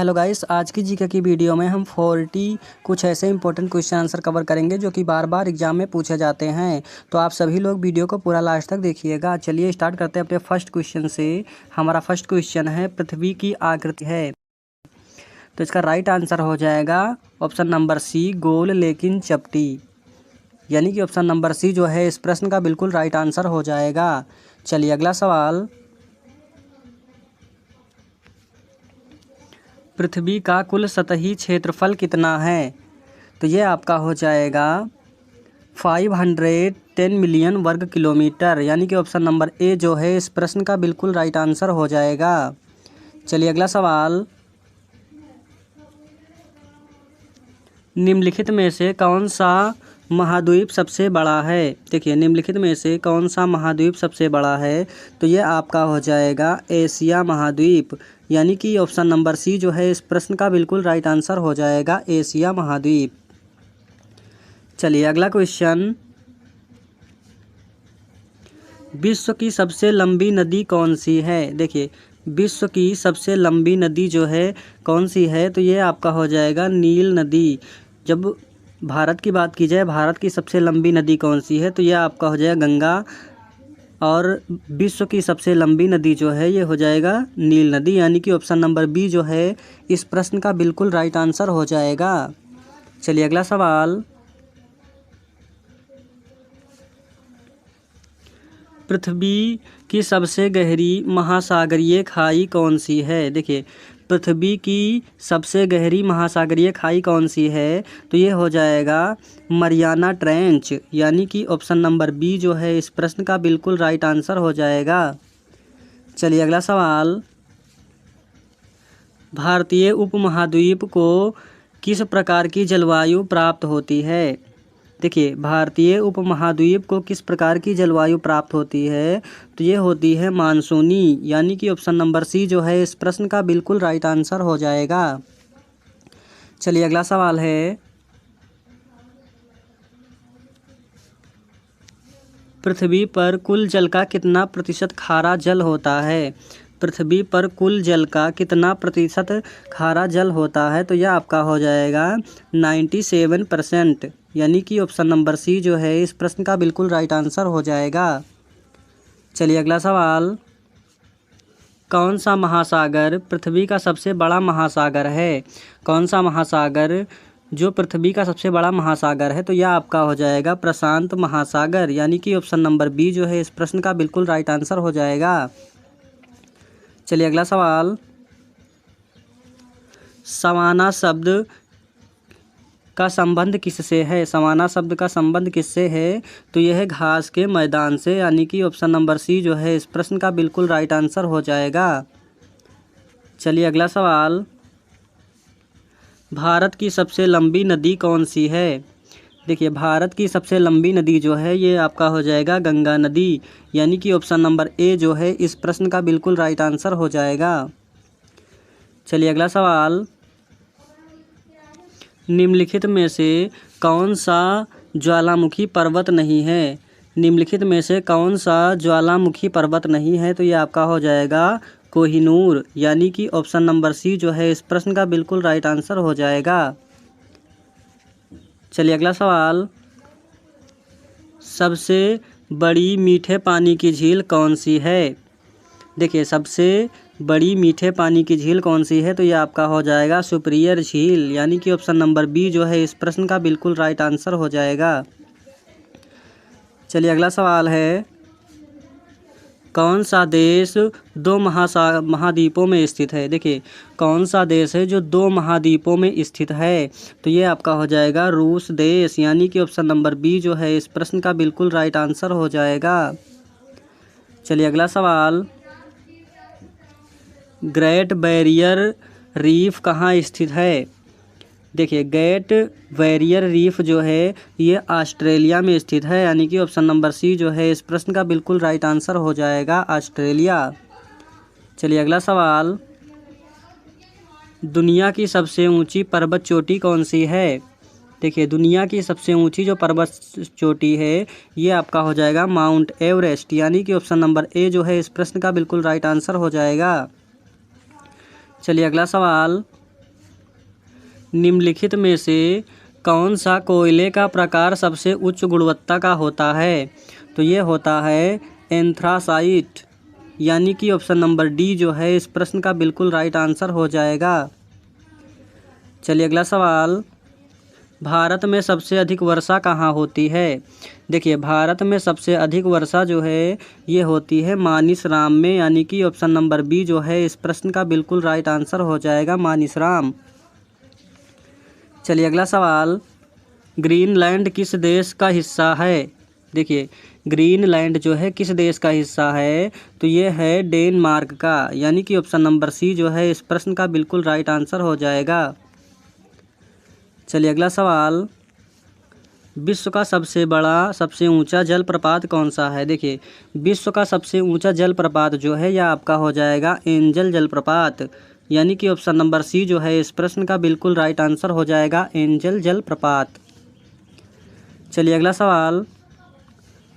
Hello guys, आज की GK की वीडियो में हम 40 कुछ ऐसे इंपॉर्टेंट क्वेश्चन आंसर कवर करेंगे जो कि बार बार एग्जाम में पूछे जाते हैं। तो आप सभी लोग वीडियो को पूरा लास्ट तक देखिएगा। चलिए स्टार्ट करते हैं अपने फर्स्ट क्वेश्चन से। हमारा फर्स्ट क्वेश्चन है, पृथ्वी की आकृति है। तो इसका राइट आंसर हो जाएगा ऑप्शन नंबर सी, गोल लेकिन चपटी। यानी कि ऑप्शन नंबर सी जो है इस प्रश्न का बिल्कुल राइट आंसर हो जाएगा। चलिए अगला सवाल, पृथ्वी का कुल सतही क्षेत्रफल कितना है? तो ये आपका हो जाएगा 510 मिलियन वर्ग किलोमीटर। यानी कि ऑप्शन नंबर ए जो है इस प्रश्न का बिल्कुल राइट आंसर हो जाएगा। चलिए अगला सवाल, निम्नलिखित में से कौन सा महाद्वीप सबसे बड़ा है? देखिए, निम्नलिखित में से कौन सा महाद्वीप सबसे बड़ा है? तो ये आपका हो जाएगा एशिया महाद्वीप। यानी कि ऑप्शन नंबर सी जो है इस प्रश्न का बिल्कुल राइट आंसर हो जाएगा, एशिया महाद्वीप। चलिए अगला क्वेश्चन, विश्व की सबसे लंबी नदी कौन सी है? देखिए, विश्व की सबसे लंबी नदी जो है कौन सी है? तो ये आपका हो जाएगा नील नदी। जब भारत की बात की जाए, भारत की सबसे लंबी नदी कौन सी है? तो यह आपका हो जाएगा गंगा। और विश्व की सबसे लंबी नदी जो है ये हो जाएगा नील नदी। यानी कि ऑप्शन नंबर बी जो है इस प्रश्न का बिल्कुल राइट आंसर हो जाएगा। चलिए अगला सवाल, पृथ्वी की सबसे गहरी महासागरीय खाई कौन सी है? देखिए, पृथ्वी की सबसे गहरी महासागरीय खाई कौन सी है? तो ये हो जाएगा मरियाना ट्रेंच। यानी कि ऑप्शन नंबर बी जो है इस प्रश्न का बिल्कुल राइट आंसर हो जाएगा। चलिए अगला सवाल, भारतीय उपमहाद्वीप को किस प्रकार की जलवायु प्राप्त होती है? देखिए, भारतीय उपमहाद्वीप को किस प्रकार की जलवायु प्राप्त होती है? तो ये होती है मानसूनी। यानी कि ऑप्शन नंबर सी जो है इस प्रश्न का बिल्कुल राइट आंसर हो जाएगा। चलिए अगला सवाल है, पृथ्वी पर कुल जल का कितना प्रतिशत खारा जल होता है? पृथ्वी पर कुल जल का कितना प्रतिशत खारा जल होता है? तो यह आपका हो जाएगा 97%। यानी कि ऑप्शन नंबर सी जो है इस प्रश्न का बिल्कुल राइट आंसर हो जाएगा। चलिए अगला सवाल, कौन सा महासागर पृथ्वी का सबसे बड़ा महासागर है? कौन सा महासागर जो पृथ्वी का सबसे बड़ा महासागर है? तो यह आपका हो जाएगा प्रशांत महासागर। यानी कि ऑप्शन नंबर बी जो है इस प्रश्न का बिल्कुल राइट आंसर हो जाएगा। चलिए अगला सवाल, सवाना शब्द का संबंध किससे है? सवाना शब्द का संबंध किससे है? तो यह है घास के मैदान से। यानी कि ऑप्शन नंबर सी जो है इस प्रश्न का बिल्कुल राइट आंसर हो जाएगा। चलिए अगला सवाल, भारत की सबसे लंबी नदी कौन सी है? देखिए, भारत की सबसे लंबी नदी जो है ये आपका हो जाएगा गंगा नदी। यानी कि ऑप्शन नंबर ए जो है इस प्रश्न का बिल्कुल राइट आंसर हो जाएगा। चलिए अगला सवाल, निम्नलिखित में से कौन सा ज्वालामुखी पर्वत नहीं है? निम्नलिखित में से कौन सा ज्वालामुखी पर्वत नहीं है? तो ये आपका हो जाएगा कोहिनूर। यानी कि ऑप्शन नंबर सी जो है इस प्रश्न का बिल्कुल राइट आंसर हो जाएगा। चलिए अगला सवाल, सबसे बड़ी मीठे पानी की झील कौन सी है? देखिए, सबसे बड़ी मीठे पानी की झील कौन सी है? तो ये आपका हो जाएगा सुपीरियर झील। यानी कि ऑप्शन नंबर बी जो है इस प्रश्न का बिल्कुल राइट आंसर हो जाएगा। चलिए अगला सवाल है, कौन सा देश दो महाद्वीपों में स्थित है? देखिए, कौन सा देश है जो दो महाद्वीपों में स्थित है? तो ये आपका हो जाएगा रूस देश। यानी कि ऑप्शन नंबर बी जो है इस प्रश्न का बिल्कुल राइट आंसर हो जाएगा। चलिए अगला सवाल, ग्रेट बैरियर रीफ कहाँ स्थित है? देखिए, ग्रेट बैरियर रीफ जो है ये ऑस्ट्रेलिया में स्थित है। यानी कि ऑप्शन नंबर सी जो है इस प्रश्न का बिल्कुल राइट आंसर हो जाएगा ऑस्ट्रेलिया। चलिए अगला सवाल, दुनिया की सबसे ऊंची पर्वत चोटी कौन सी है? देखिए, दुनिया की सबसे ऊंची जो पर्वत चोटी है ये आपका हो जाएगा माउंट एवरेस्ट। यानी कि ऑप्शन नंबर ए जो है इस प्रश्न का बिल्कुल राइट आंसर हो जाएगा। चलिए अगला सवाल, निम्नलिखित में से कौन सा कोयले का प्रकार सबसे उच्च गुणवत्ता का होता है? तो ये होता है एंथ्रासाइट, यानी कि ऑप्शन नंबर डी जो है इस प्रश्न का बिल्कुल राइट आंसर हो जाएगा। चलिए अगला सवाल, भारत में सबसे अधिक वर्षा कहाँ होती है? देखिए, भारत में सबसे अधिक वर्षा जो है ये होती है मानिसराम में, यानी कि ऑप्शन नंबर बी जो है इस प्रश्न का बिल्कुल राइट आंसर हो जाएगा, मानिसराम। चलिए अगला सवाल, ग्रीनलैंड किस देश का हिस्सा है? देखिए, ग्रीनलैंड जो है किस देश का हिस्सा है? तो ये है डेनमार्क का, यानी कि ऑप्शन नंबर सी जो है इस प्रश्न का बिल्कुल राइट आंसर हो जाएगा। चलिए अगला सवाल, विश्व का सबसे बड़ा सबसे ऊंचा जलप्रपात कौन सा है? देखिए, विश्व का सबसे ऊंचा जलप्रपात जो है यह आपका हो जाएगा एंजल जलप्रपात, यानी कि ऑप्शन नंबर सी जो है इस प्रश्न का बिल्कुल राइट आंसर हो जाएगा, एंजल जलप्रपात। चलिए अगला सवाल,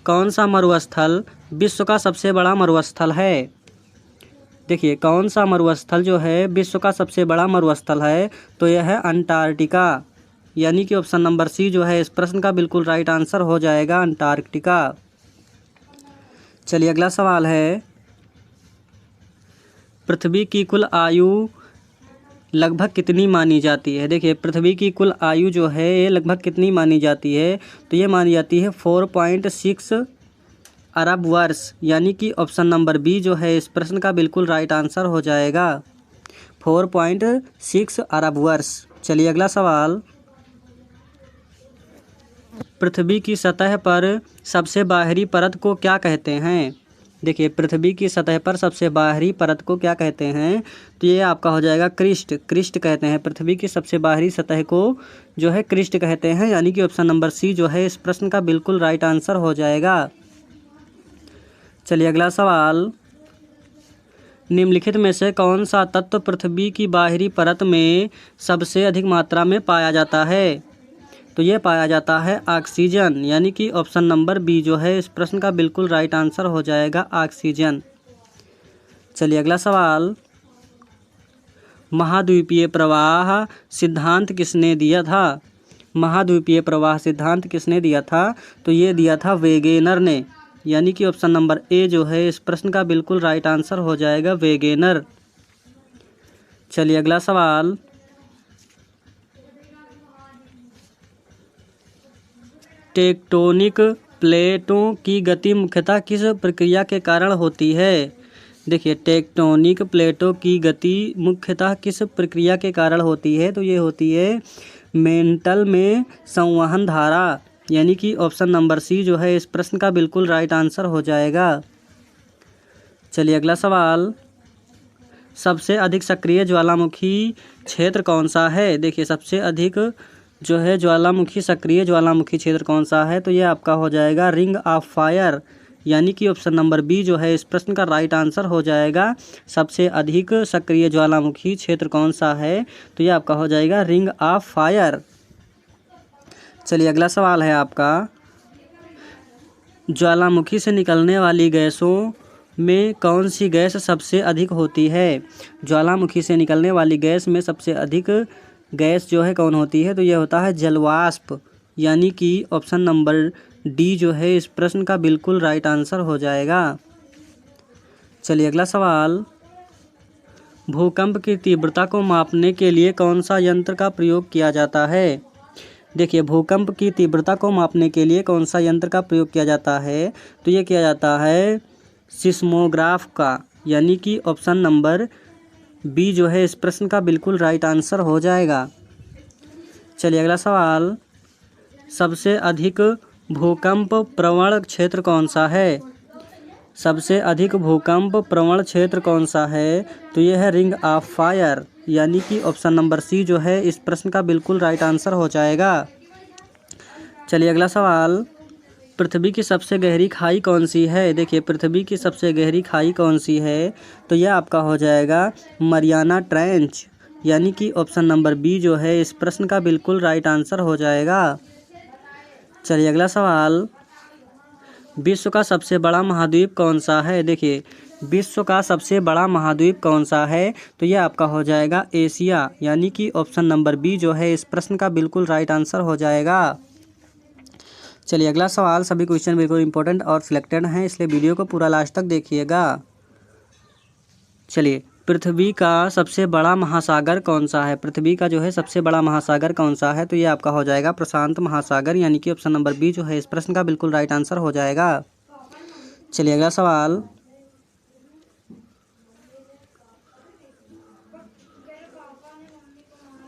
कौन सा मरुस्थल विश्व का सबसे बड़ा मरुस्थल है? देखिए, कौन सा मरुस्थल जो है विश्व का सबसे बड़ा मरुस्थल है? तो यह है अंटार्कटिका, यानी कि ऑप्शन नंबर सी जो है इस प्रश्न का बिल्कुल राइट आंसर हो जाएगा, अंटार्कटिका। चलिए अगला सवाल है, पृथ्वी की कुल आयु लगभग कितनी मानी जाती है? देखिए, पृथ्वी की कुल आयु जो है ये लगभग कितनी मानी जाती है? तो ये मानी जाती है 4.6 अरब वर्ष, यानी कि ऑप्शन नंबर बी जो है इस प्रश्न का बिल्कुल राइट आंसर हो जाएगा, 4.6 अरब वर्ष। चलिए अगला सवाल, पृथ्वी की सतह पर सबसे बाहरी परत को क्या कहते हैं? देखिए, पृथ्वी की सतह पर सबसे बाहरी परत को क्या कहते हैं? तो ये आपका हो जाएगा क्रिस्ट, क्रिस्ट कहते हैं। पृथ्वी की सबसे बाहरी सतह को जो है क्रिस्ट कहते हैं, यानी कि ऑप्शन नंबर सी जो है इस प्रश्न का बिल्कुल राइट आंसर हो जाएगा। चलिए अगला सवाल, निम्नलिखित में से कौन सा तत्व पृथ्वी की बाहरी परत में सबसे अधिक मात्रा में पाया जाता है? तो ये पाया जाता है ऑक्सीजन, यानी कि ऑप्शन नंबर बी जो है इस प्रश्न का बिल्कुल राइट आंसर हो जाएगा, ऑक्सीजन। चलिए अगला सवाल, महाद्वीपीय प्रवाह सिद्धांत किसने दिया था? महाद्वीपीय प्रवाह सिद्धांत किसने दिया था? तो ये दिया था वेगेनर ने, यानी कि ऑप्शन नंबर ए जो है इस प्रश्न का बिल्कुल राइट आंसर हो जाएगा, वेगेनर। चलिए अगला सवाल, टेक्टोनिक प्लेटों की गति मुख्यतः किस प्रक्रिया के कारण होती है? देखिए, टेक्टोनिक प्लेटों की गति मुख्यतः किस प्रक्रिया के कारण होती है? तो ये होती है मेंटल में संवहन धारा, यानी कि ऑप्शन नंबर सी जो है इस प्रश्न का बिल्कुल राइट आंसर हो जाएगा। चलिए अगला सवाल, सबसे अधिक सक्रिय ज्वालामुखी क्षेत्र कौन सा है? देखिए, सबसे अधिक जो है ज्वालामुखी सक्रिय ज्वालामुखी क्षेत्र कौन सा है? तो ये आपका हो जाएगा रिंग ऑफ फायर, यानी कि ऑप्शन नंबर बी जो है इस प्रश्न का राइट आंसर हो जाएगा, सबसे अधिक सक्रिय ज्वालामुखी क्षेत्र कौन सा है? तो ये आपका हो जाएगा रिंग ऑफ फायर। चलिए अगला सवाल है आपका, ज्वालामुखी से निकलने वाली गैसों में कौन सी गैस सबसे अधिक होती है? ज्वालामुखी से निकलने वाली गैस में सबसे अधिक गैस जो है कौन होती है? तो यह होता है जलवाष्प, यानी कि ऑप्शन नंबर डी जो है इस प्रश्न का बिल्कुल राइट आंसर हो जाएगा। चलिए अगला सवाल, भूकंप की तीव्रता को मापने के लिए कौन सा यंत्र का प्रयोग किया जाता है? देखिए, भूकंप की तीव्रता को मापने के लिए कौन सा यंत्र का प्रयोग किया जाता है? तो ये किया जाता है सिस्मोग्राफ का, यानी कि ऑप्शन नंबर बी जो है इस प्रश्न का बिल्कुल राइट आंसर हो जाएगा। चलिए अगला सवाल, सबसे अधिक भूकंप प्रवण क्षेत्र कौन सा है? सबसे अधिक भूकंप प्रवण क्षेत्र कौन सा है? तो यह है रिंग ऑफ फायर, यानी कि ऑप्शन नंबर सी जो है इस प्रश्न का बिल्कुल राइट आंसर हो जाएगा। चलिए अगला सवाल, पृथ्वी की सबसे गहरी खाई कौन सी है? देखिए, पृथ्वी की सबसे गहरी खाई कौन सी है? तो यह आपका हो जाएगा मरियाना ट्रेंच, यानी कि ऑप्शन नंबर बी जो है इस प्रश्न का बिल्कुल राइट आंसर हो जाएगा। चलिए अगला सवाल, विश्व का सबसे बड़ा महाद्वीप कौन सा है? देखिए, विश्व का सबसे बड़ा महाद्वीप कौन सा है? तो ये आपका हो जाएगा एशिया, यानी कि ऑप्शन नंबर बी जो है इस प्रश्न का बिल्कुल राइट आंसर हो जाएगा। चलिए अगला सवाल, सभी क्वेश्चन बिल्कुल इंपॉर्टेंट और सिलेक्टेड हैं, इसलिए वीडियो को पूरा लास्ट तक देखिएगा। चलिए, पृथ्वी का सबसे बड़ा महासागर कौन सा है? पृथ्वी का जो है सबसे बड़ा महासागर कौन सा है? तो ये आपका हो जाएगा प्रशांत महासागर, यानी कि ऑप्शन नंबर बी जो है इस प्रश्न का बिल्कुल राइट आंसर हो जाएगा। चलिए अगला सवाल,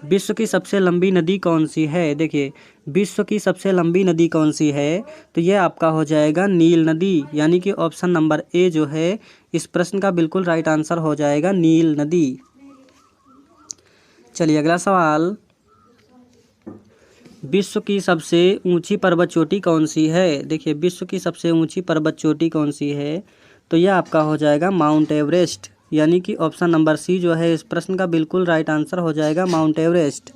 विश्व की सबसे लंबी नदी कौन सी है? देखिए, विश्व की सबसे लंबी नदी कौन सी है? तो यह आपका हो जाएगा नील नदी, यानी कि ऑप्शन नंबर ए जो है इस प्रश्न का बिल्कुल राइट आंसर हो जाएगा नील नदी। चलिए अगला सवाल, विश्व की सबसे ऊंची पर्वत चोटी कौन सी है? देखिए, विश्व की सबसे ऊंची पर्वत चोटी कौन सी है? तो यह आपका हो जाएगा माउंट एवरेस्ट, यानी कि ऑप्शन नंबर सी जो है इस प्रश्न का बिल्कुल राइट आंसर हो जाएगा माउंट एवरेस्ट।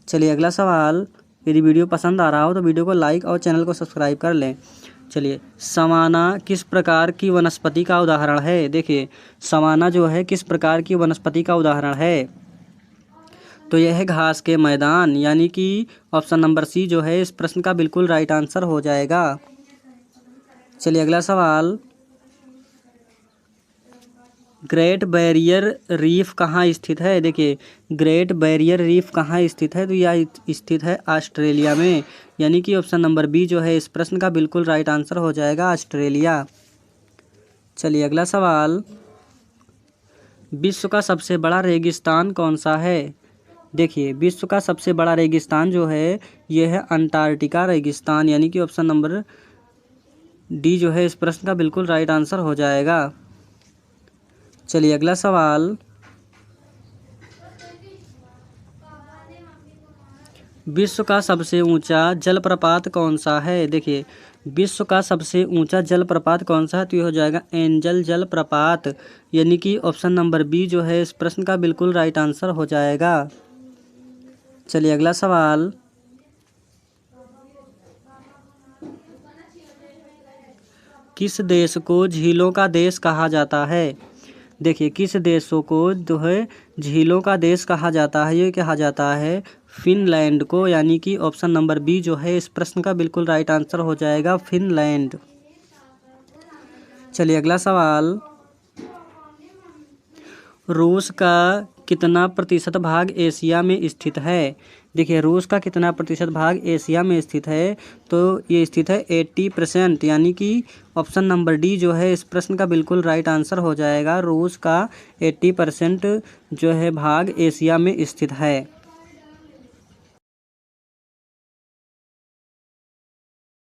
चलिए अगला सवाल, यदि वीडियो पसंद आ रहा हो तो वीडियो को लाइक और चैनल को सब्सक्राइब कर लें। चलिए, सवाना किस प्रकार की वनस्पति का उदाहरण है? देखिए, सवाना जो है किस प्रकार की वनस्पति का उदाहरण है? तो यह है घास के मैदान, यानी कि ऑप्शन नंबर सी जो है इस प्रश्न का बिल्कुल राइट आंसर हो जाएगा। चलिए अगला सवाल, ग्रेट बैरियर रीफ कहाँ स्थित है? देखिए, ग्रेट बैरियर रीफ कहाँ स्थित है? तो यह स्थित है ऑस्ट्रेलिया में, यानी कि ऑप्शन नंबर बी जो है इस प्रश्न का बिल्कुल राइट आंसर हो जाएगा ऑस्ट्रेलिया। चलिए अगला सवाल, विश्व का सबसे बड़ा रेगिस्तान कौन सा है? देखिए, विश्व का सबसे बड़ा रेगिस्तान जो है यह है अंटार्कटिका रेगिस्तान, यानी कि ऑप्शन नंबर डी जो है इस प्रश्न का बिल्कुल राइट आंसर हो जाएगा। चलिए अगला सवाल, विश्व का सबसे ऊंचा जलप्रपात कौन सा है? देखिए, विश्व का सबसे ऊंचा जलप्रपात कौन सा है? तो ये हो जाएगा एंजल जलप्रपात, यानी कि ऑप्शन नंबर बी जो है इस प्रश्न का बिल्कुल राइट आंसर हो जाएगा। चलिए अगला सवाल, किस देश को झीलों का देश कहा जाता है? देखिए, किस देशों को जो है झीलों का देश कहा जाता है? ये कहा जाता है फिनलैंड को, यानी कि ऑप्शन नंबर बी जो है इस प्रश्न का बिल्कुल राइट आंसर हो जाएगा फिनलैंड। चलिए अगला सवाल, रूस का कितना प्रतिशत भाग एशिया में स्थित है? देखिए, रूस का कितना प्रतिशत भाग एशिया में स्थित है? तो ये स्थित है 80%, यानी कि ऑप्शन नंबर डी जो है इस प्रश्न का बिल्कुल राइट आंसर हो जाएगा। रूस का 80% जो है भाग एशिया में स्थित है।